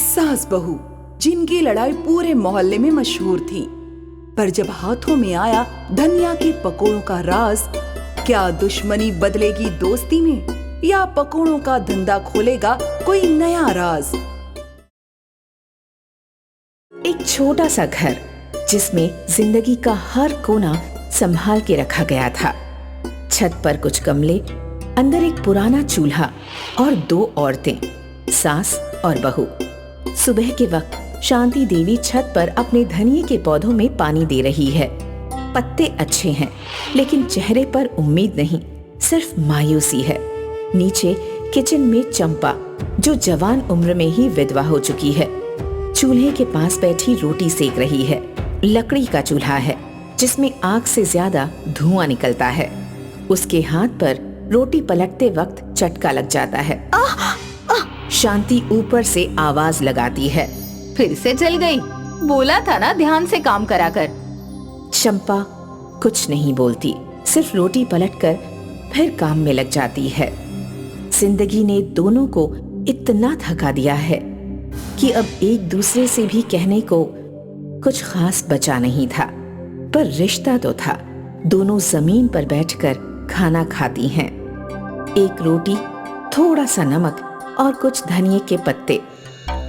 सास बहू जिनकी लड़ाई पूरे मोहल्ले में मशहूर थी, पर जब हाथों में आया धनिया के पकोड़ों का राज, क्या दुश्मनी बदलेगी दोस्ती में या पकोड़ों का धंधा खोलेगा कोई नया राज। एक छोटा सा घर जिसमें जिंदगी का हर कोना संभाल के रखा गया था। छत पर कुछ गमले, अंदर एक पुराना चूल्हा और दो औरतें, सास और बहू। सुबह के वक्त शांति देवी छत पर अपने धनिये के पौधों में पानी दे रही है। पत्ते अच्छे हैं, लेकिन चेहरे पर उम्मीद नहीं, सिर्फ मायूसी है। नीचे किचन में चंपा, जो जवान उम्र में ही विधवा हो चुकी है, चूल्हे के पास बैठी रोटी सेक रही है। लकड़ी का चूल्हा है जिसमें आग से ज्यादा धुआं निकलता है। उसके हाथ पर रोटी पलटते वक्त चटका लग जाता है। शांति ऊपर से आवाज लगाती है, फिर से जल गई, बोला था ना ध्यान से काम करा कर। चंपा कुछ नहीं बोलती, सिर्फ रोटी पलटकर फिर काम में लग जाती है। जिंदगी ने दोनों को इतना थका दिया है कि अब एक दूसरे से भी कहने को कुछ खास बचा नहीं था, पर रिश्ता तो था। दोनों जमीन पर बैठकर खाना खाती हैं। एक रोटी, थोड़ा सा नमक और कुछ धनिये के पत्ते।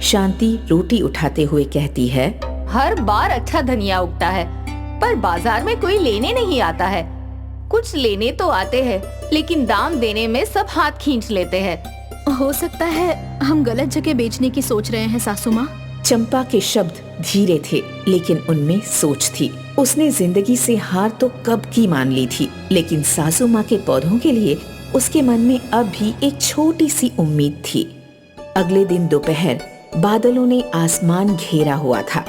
शांति रोटी उठाते हुए कहती है, हर बार अच्छा धनिया उगता है, पर बाजार में कोई लेने नहीं आता है। कुछ लेने तो आते हैं, लेकिन दाम देने में सब हाथ खींच लेते हैं। हो सकता है हम गलत जगह बेचने की सोच रहे हैं सासू माँ। चंपा के शब्द धीरे थे, लेकिन उनमें सोच थी। उसने जिंदगी से हार तो कब की मान ली थी, लेकिन सासू माँ के पौधों के लिए उसके मन में अब भी एक छोटी सी उम्मीद थी। अगले दिन दोपहर बादलों ने आसमान घेरा हुआ था।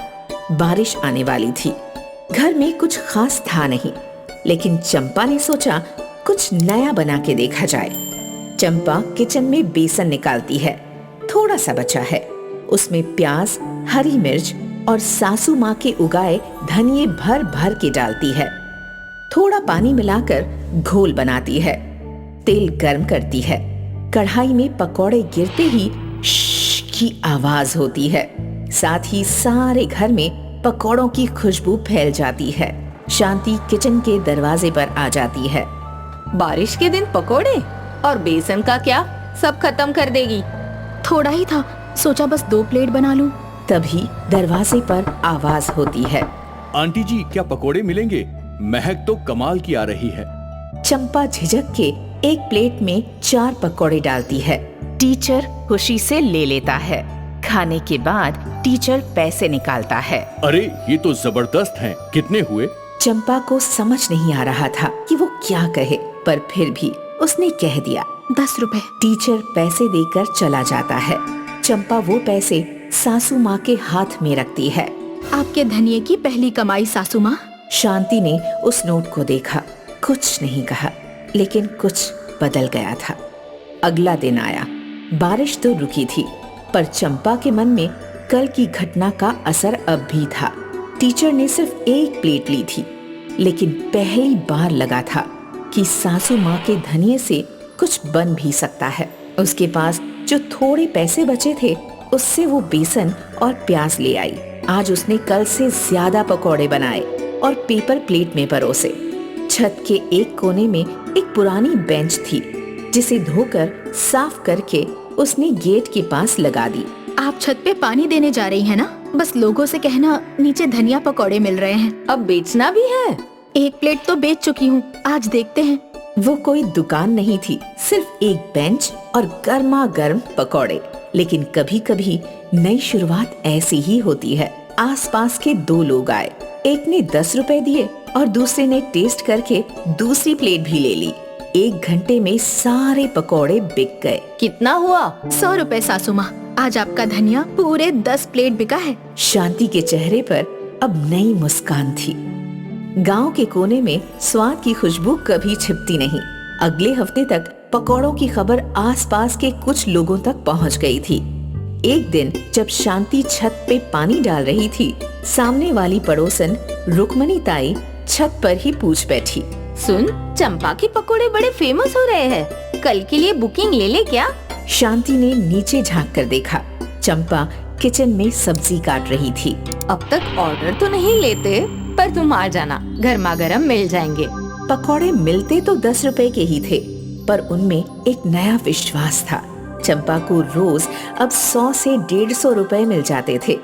बारिश आने वाली थी। घर में कुछ खास था नहीं, लेकिन चंपा ने सोचा कुछ नया बना के देखा जाए। चंपा किचन में बेसन निकालती है। थोड़ा सा बचा है, उसमें प्याज, हरी मिर्च और सासू माँ के उगाए धनिये भर भर के डालती है। थोड़ा पानी मिलाकर घोल बनाती है। तेल गर्म करती है। कढ़ाई में पकौड़े गिरते ही श्श की आवाज होती है। साथ ही सारे घर में पकौड़ों की खुशबू फैल जाती है। शांति किचन के दरवाजे पर आ जाती है। बारिश के दिन पकोड़े और बेसन का क्या, सब खत्म कर देगी। थोड़ा ही था, सोचा बस 2 प्लेट बना लूं। तभी दरवाजे पर आवाज होती है, आंटी जी क्या पकोड़े मिलेंगे? महक तो कमाल की आ रही है। चंपा झिझक के एक प्लेट में 4 पकौड़े डालती है। टीचर खुशी से ले लेता है। खाने के बाद टीचर पैसे निकालता है। अरे ये तो जबरदस्त हैं। कितने हुए? चंपा को समझ नहीं आ रहा था कि वो क्या कहे, पर फिर भी उसने कह दिया, 10 रुपए। टीचर पैसे देकर चला जाता है। चंपा वो पैसे सासू माँ के हाथ में रखती है। आपके धनिये की पहली कमाई सासू माँ। शांति ने उस नोट को देखा, कुछ नहीं कहा, लेकिन कुछ बदल गया था। अगला दिन आया। बारिश तो रुकी थी, पर चंपा के मन में कल की घटना का असर अब भी था। टीचर ने सिर्फ 1 प्लेट ली थी, लेकिन पहली बार लगा था कि सासू माँ के धनिये से कुछ बन भी सकता है। उसके पास जो थोड़े पैसे बचे थे, उससे वो बेसन और प्याज ले आई। आज उसने कल से ज्यादा पकौड़े बनाए और पेपर प्लेट में परोसे। छत के एक कोने में एक पुरानी बेंच थी, जिसे धोकर साफ करके उसने गेट के पास लगा दी। आप छत पे पानी देने जा रही हैं ना? बस लोगों से कहना नीचे धनिया पकौड़े मिल रहे हैं। अब बेचना भी है? 1 प्लेट तो बेच चुकी हूँ, आज देखते हैं। वो कोई दुकान नहीं थी, सिर्फ एक बेंच और गर्मा गर्म पकौड़े। लेकिन कभी कभी नई शुरुआत ऐसी ही होती है। आसपास के 2 लोग आए। एक ने 10 रुपए दिए और दूसरे ने टेस्ट करके दूसरी प्लेट भी ले ली। 1 घंटे में सारे पकौड़े बिक गए। कितना हुआ? 100 रुपए सासू माँ। आज आपका धनिया पूरे 10 प्लेट बिका है। शांति के चेहरे पर अब नई मुस्कान थी। गांव के कोने में स्वाद की खुशबू कभी छिपती नहीं। अगले हफ्ते तक पकौड़ों की खबर आसपास के कुछ लोगों तक पहुंच गई थी। एक दिन जब शांति छत पे पानी डाल रही थी, सामने वाली पड़ोसन रुक्मणी ताई छत पर ही पूछ बैठी, सुन, चंपा के पकोड़े बड़े फेमस हो रहे हैं, कल के लिए बुकिंग ले ले क्या? शांति ने नीचे झांक कर देखा। चंपा किचन में सब्जी काट रही थी। अब तक ऑर्डर तो नहीं लेते, पर तुम आ जाना, गर्मा गर्म मिल जाएंगे। पकौड़े मिलते तो 10 रुपए के ही थे, पर उनमें एक नया विश्वास था। चंपा को रोज अब 100 से 150 रुपए मिल जाते थे।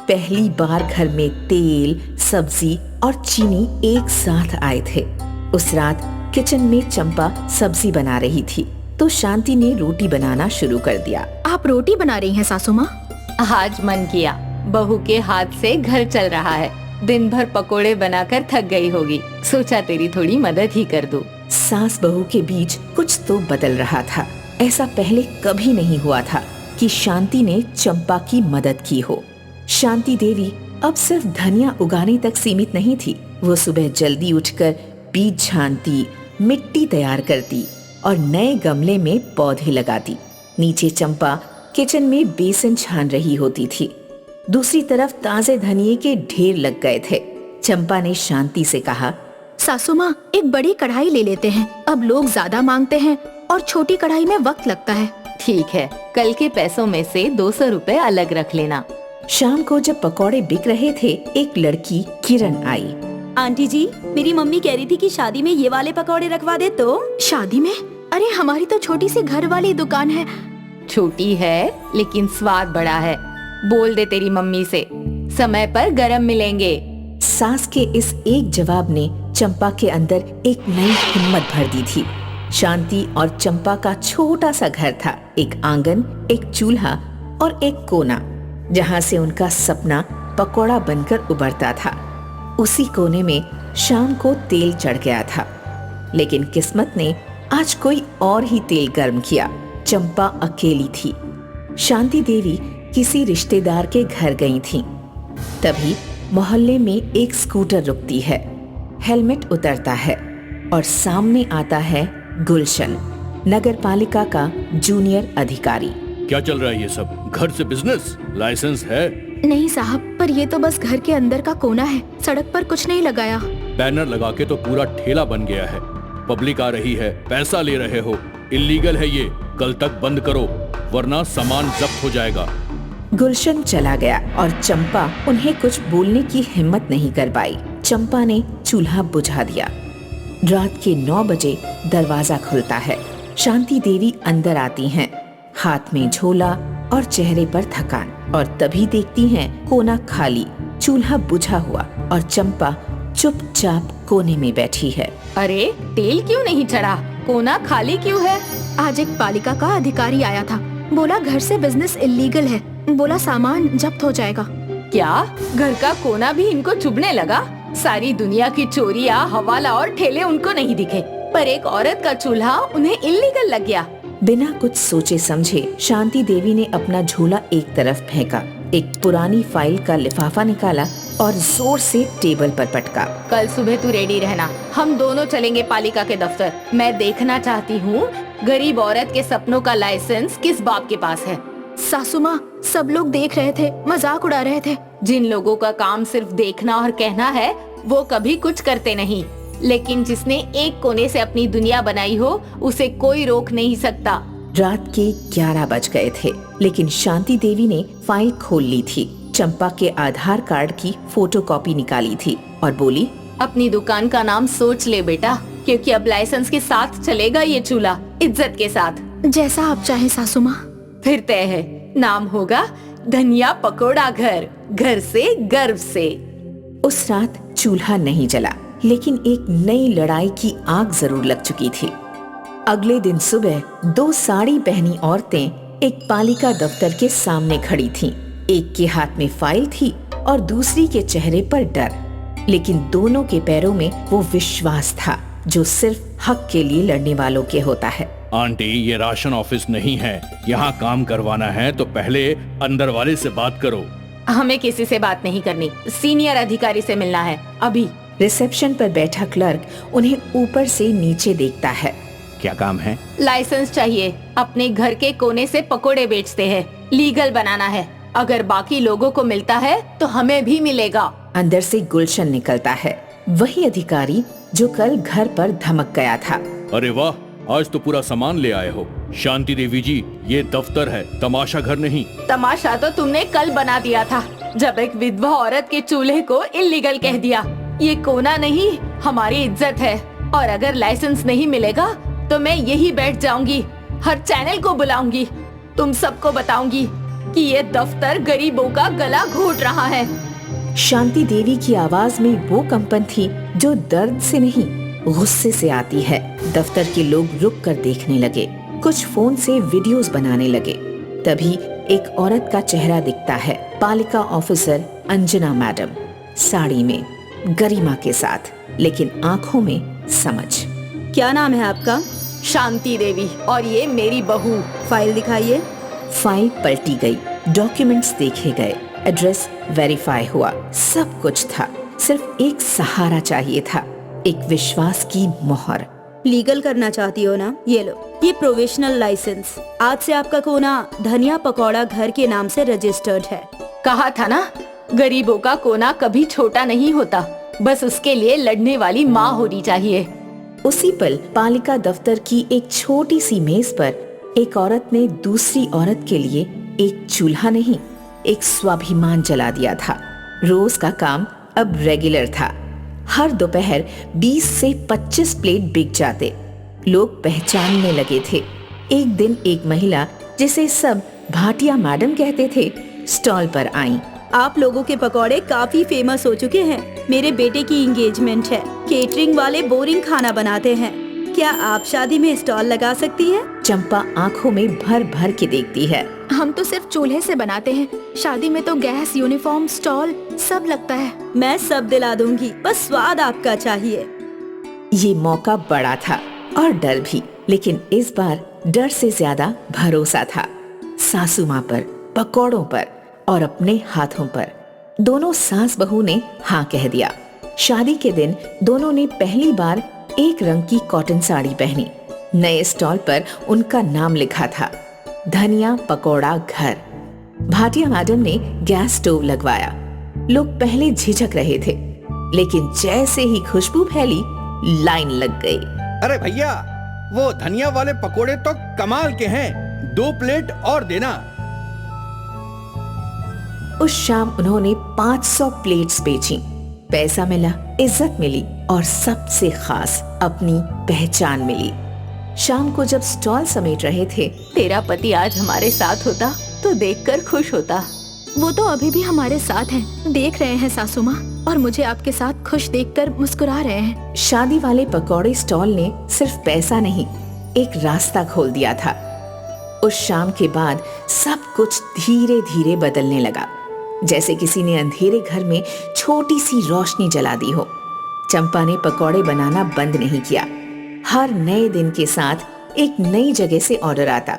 पहली बार घर में तेल, सब्जी और चीनी एक साथ आए थे। उस रात किचन में चंपा सब्जी बना रही थी तो शांति ने रोटी बनाना शुरू कर दिया। आप रोटी बना रही हैं सासू माँ? आज मन किया, बहू के हाथ से घर चल रहा है। दिन भर पकोड़े बनाकर थक गई होगी, सोचा तेरी थोड़ी मदद ही कर दूं। सास बहू के बीच कुछ तो बदल रहा था। ऐसा पहले कभी नहीं हुआ था कि शांति ने चंपा की मदद की हो। शांति देवी अब सिर्फ धनिया उगाने तक सीमित नहीं थी। वो सुबह जल्दी उठकर बीज छानती, मिट्टी तैयार करती और नए गमले में पौधे लगाती। नीचे चंपा किचन में बेसन छान रही होती थी। दूसरी तरफ ताजे धनिये के ढेर लग गए थे। चंपा ने शांति से कहा, सासू माँ, एक बड़ी कढ़ाई ले लेते हैं। अब लोग ज्यादा मांगते हैं और छोटी कढ़ाई में वक्त लगता है। ठीक है, कल के पैसों में से 200 रुपए अलग रख लेना। शाम को जब पकौड़े बिक रहे थे, एक लड़की किरण आई। आंटी जी, मेरी मम्मी कह रही थी कि शादी में ये वाले पकौड़े रखवा दे तो। शादी में? अरे हमारी तो छोटी सी घर वाली दुकान है। छोटी है लेकिन स्वाद बड़ा है। बोल दे तेरी मम्मी से, समय पर गरम मिलेंगे। सास के इस एक जवाब ने चंपा के अंदर एक नई हिम्मत भर दी थी। शांति और चंपा का छोटा सा घर था, एक आंगन, एक चूल्हा और एक कोना, जहाँ से उनका सपना पकौड़ा बनकर उभरता था। उसी कोने में शाम को तेल चढ़ गया था, लेकिन किस्मत ने आज कोई और ही तेल गर्म किया। चंपा अकेली थी। शांति देवी किसी रिश्तेदार के घर गई थी। तभी मोहल्ले में एक स्कूटर रुकती है, हेलमेट उतरता है और सामने आता है गुलशन, नगर पालिका का जूनियर अधिकारी। क्या चल रहा है ये सब? घर से बिजनेस? लाइसेंस है? नहीं साहब, पर ये तो बस घर के अंदर का कोना है, सड़क पर कुछ नहीं लगाया। बैनर लगा के तो पूरा ठेला बन गया है। पब्लिक आ रही है, पैसा ले रहे हो, इलीगल है ये। कल तक बंद करो वरना सामान जब्त हो जाएगा। गुलशन चला गया और चंपा उन्हें कुछ बोलने की हिम्मत नहीं कर पाई। चंपा ने चूल्हा बुझा दिया। रात के 9 बजे दरवाजा खुलता है। शांति देवी अंदर आती हैं, हाथ में झोला और चेहरे पर थकान, और तभी देखती हैं कोना खाली, चूल्हा बुझा हुआ और चंपा चुपचाप कोने में बैठी है। अरे तेल क्यों नहीं चढ़ा? कोना खाली क्यों है? आज एक पालिका का अधिकारी आया था, बोला घर से बिजनेस इलीगल है, बोला सामान जब्त हो जाएगा। क्या घर का कोना भी इनको चुभने लगा? सारी दुनिया की चोरियां, हवाला और ठेले उनको नहीं दिखे, पर एक औरत का चूल्हा उन्हें इलीगल लग गया। बिना कुछ सोचे समझे शांति देवी ने अपना झोला एक तरफ फेंका, एक पुरानी फाइल का लिफाफा निकाला और जोर से टेबल पर पटका। कल सुबह तू रेडी रहना, हम दोनों चलेंगे पालिका के दफ्तर। मैं देखना चाहती हूँ गरीब औरत के सपनों का लाइसेंस किस बाप के पास है। सासू माँ, सब लोग देख रहे थे, मजाक उड़ा रहे थे। जिन लोगों का काम सिर्फ देखना और कहना है, वो कभी कुछ करते नहीं। लेकिन जिसने एक कोने से अपनी दुनिया बनाई हो, उसे कोई रोक नहीं सकता। रात के 11 बज गए थे, लेकिन शांति देवी ने फाइल खोल ली थी। चंपा के आधार कार्ड की फोटोकॉपी निकाली थी और बोली, अपनी दुकान का नाम सोच ले बेटा, क्योंकि अब लाइसेंस के साथ चलेगा ये चूल्हा, इज्जत के साथ। जैसा आप चाहे सासू माँ। फिर तय है, नाम होगा धनिया पकोड़ा घर, घर से गर्व से। उस रात चूल्हा नहीं जला, लेकिन एक नई लड़ाई की आग जरूर लग चुकी थी। अगले दिन सुबह 2 साड़ी पहनी औरतें एक पालिका दफ्तर के सामने खड़ी थीं। एक के हाथ में फाइल थी और दूसरी के चेहरे पर डर, लेकिन दोनों के पैरों में वो विश्वास था जो सिर्फ हक के लिए लड़ने वालों के होता है। आंटी, ये राशन ऑफिस नहीं है। यहाँ काम करवाना है तो पहले अंदर वाले से बात करो। हमें किसी से बात नहीं करनी, सीनियर अधिकारी से मिलना है अभी। रिसेप्शन पर बैठा क्लर्क उन्हें ऊपर से नीचे देखता है। क्या काम है? लाइसेंस चाहिए, अपने घर के कोने से पकोड़े बेचते हैं, लीगल बनाना है। अगर बाकी लोगों को मिलता है तो हमें भी मिलेगा। अंदर से गुलशन निकलता है, वही अधिकारी जो कल घर पर धमक गया था। अरे वाह, आज तो पूरा सामान ले आए हो। शांति देवी जी, ये दफ्तर है, तमाशा घर नहीं। तमाशा तो तुमने कल बना दिया था, जब एक विधवा औरत के चूल्हे को इल्लीगल कह दिया। ये कोना नहीं, हमारी इज्जत है, और अगर लाइसेंस नहीं मिलेगा तो मैं यही बैठ जाऊंगी, हर चैनल को बुलाऊंगी, तुम सबको बताऊंगी कि ये दफ्तर गरीबों का गला घोट रहा है। शांति देवी की आवाज में वो कंपन थी जो दर्द से नहीं, गुस्से से आती है। दफ्तर के लोग रुक कर देखने लगे, कुछ फोन से वीडियोस बनाने लगे। तभी एक औरत का चेहरा दिखता है, पालिका ऑफिसर अंजना मैडम, साड़ी में, गरिमा के साथ, लेकिन आंखों में समझ। क्या नाम है आपका? शांति देवी, और ये मेरी बहू। फाइल दिखाइए। फाइल पलटी गई, डॉक्यूमेंट्स देखे गए, एड्रेस वेरीफाई हुआ, सब कुछ था। सिर्फ एक सहारा चाहिए था, एक विश्वास की मोहर। लीगल करना चाहती हो ना? ये लो, ये प्रोविजनल लाइसेंस। आज से आपका कोना धनिया पकौड़ा घर के नाम से रजिस्टर्ड है। कहा था ना, गरीबों का कोना कभी छोटा नहीं होता, बस उसके लिए लड़ने वाली माँ होनी चाहिए। उसी पल पालिका दफ्तर की एक छोटी सी मेज पर एक औरत ने दूसरी औरत के लिए एक चूल्हा नहीं, एक स्वाभिमान जला दिया था। रोज का काम अब रेगुलर था। हर दोपहर 20 से 25 प्लेट बिक जाते। लोग पहचानने लगे थे। एक दिन एक महिला, जिसे सब भाटिया मैडम कहते थे, स्टॉल पर आई। आप लोगों के पकौड़े काफी फेमस हो चुके हैं। मेरे बेटे की एंगेजमेंट है, केटरिंग वाले बोरिंग खाना बनाते हैं। क्या आप शादी में स्टॉल लगा सकती हैं? चंपा आंखों में भर भर के देखती है। हम तो सिर्फ चूल्हे से बनाते हैं, शादी में तो गैस, यूनिफॉर्म, स्टॉल सब लगता है। मैं सब दिला दूंगी, बस स्वाद आपका चाहिए। ये मौका बड़ा था और डर भी, लेकिन इस बार डर से ज्यादा भरोसा था। सासू माँ पर, पकौड़ों पर और अपने हाथों पर। दोनों सास बहू ने हाँ कह दिया। शादी के दिन दोनों ने पहली बार एक रंग की कॉटन साड़ी पहनी। नए स्टॉल पर उनका नाम लिखा था, धनिया पकौड़ा घर। भाटिया मैडम ने गैस स्टोव लगवाया। लोग पहले झिझक रहे थे, लेकिन जैसे ही खुशबू फैली, लाइन लग गई। अरे भैया, वो धनिया वाले पकोड़े तो कमाल के हैं, 2 प्लेट और देना। उस शाम उन्होंने 500 प्लेट्स बेची। पैसा मिला, इज्जत मिली और सबसे खास अपनी पहचान मिली। शाम को जब स्टॉल समेट रहे थे, तेरा पति आज हमारे साथ होता तो देखकर खुश होता। वो तो अभी भी हमारे साथ हैं, देख रहे हैं सासू माँ, और मुझे आपके साथ खुश देखकर मुस्कुरा रहे हैं। शादी वाले पकौड़े स्टॉल ने सिर्फ पैसा नहीं, एक रास्ता खोल दिया था। उस शाम के बाद सब कुछ धीरे धीरे बदलने लगा, जैसे किसी ने अंधेरे घर में छोटी सी रोशनी जला दी हो। चंपा ने पकौड़े बनाना बंद नहीं किया। हर नए दिन के साथ एक नई जगह से ऑर्डर आता।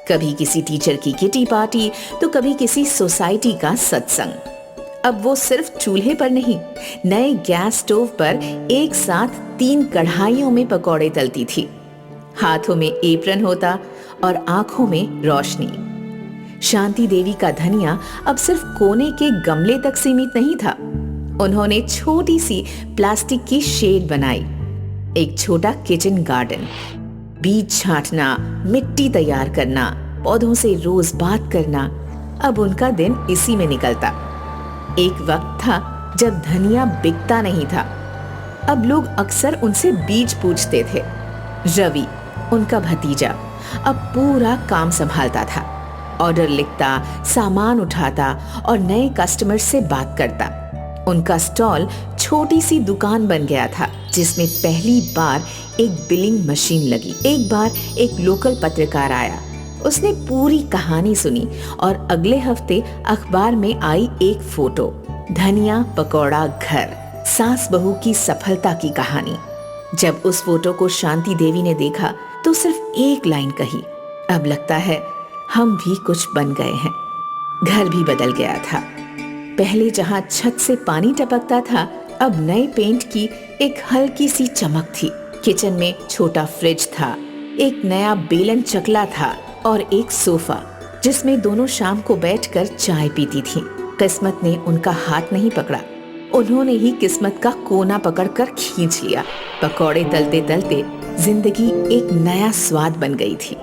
कभी किसी टीचर की किटी पार्टी, तो कभी किसी सोसाइटी का सत्संग। अब वो सिर्फ चूल्हे पर नहीं, नए गैस स्टोव पर एक साथ 3 कढ़ाइयों में पकौड़े तलती थी। हाथों में एप्रन होता और आंखों में रोशनी। शांति देवी का धनिया अब सिर्फ कोने के गमले तक सीमित नहीं था। उन्होंने छोटी सी प्लास्टिक की शेड बनाई, एक छोटा किचन गार्डन। बीज छांटना, मिट्टी तैयार करना, पौधों से रोज बात करना, अब उनका दिन इसी में निकलता। एक वक्त था जब धनिया बिकता नहीं था। अब लोग अक्सर उनसे बीज पूछते थे। रवि, उनका भतीजा, अब पूरा काम संभालता था। ऑर्डर लिखता, सामान उठाता और नए कस्टमर से बात करता। उनका स्टॉल छोटी सी दुकान बन गया था, जिसमें पहली बार एक बिलिंग मशीन लगी। एक बार एक लोकल पत्रकार आया, उसने पूरी कहानी सुनी और अगले हफ्ते अखबार में आई एक फोटो, धनिया पकौड़ा घर, सास बहू की सफलता की कहानी। जब उस फोटो को शांति देवी ने देखा तो सिर्फ एक लाइन कही, अब लगता है हम भी कुछ बन गए हैं। घर भी बदल गया था। पहले जहां छत से पानी टपकता था, अब नए पेंट की एक हल्की सी चमक थी। किचन में छोटा फ्रिज था, एक नया बेलन चकला था और एक सोफा, जिसमें दोनों शाम को बैठकर चाय पीती थीं। किस्मत ने उनका हाथ नहीं पकड़ा, उन्होंने ही किस्मत का कोना पकड़कर खींच लिया। पकौड़े तलते तलते जिंदगी एक नया स्वाद बन गई थी।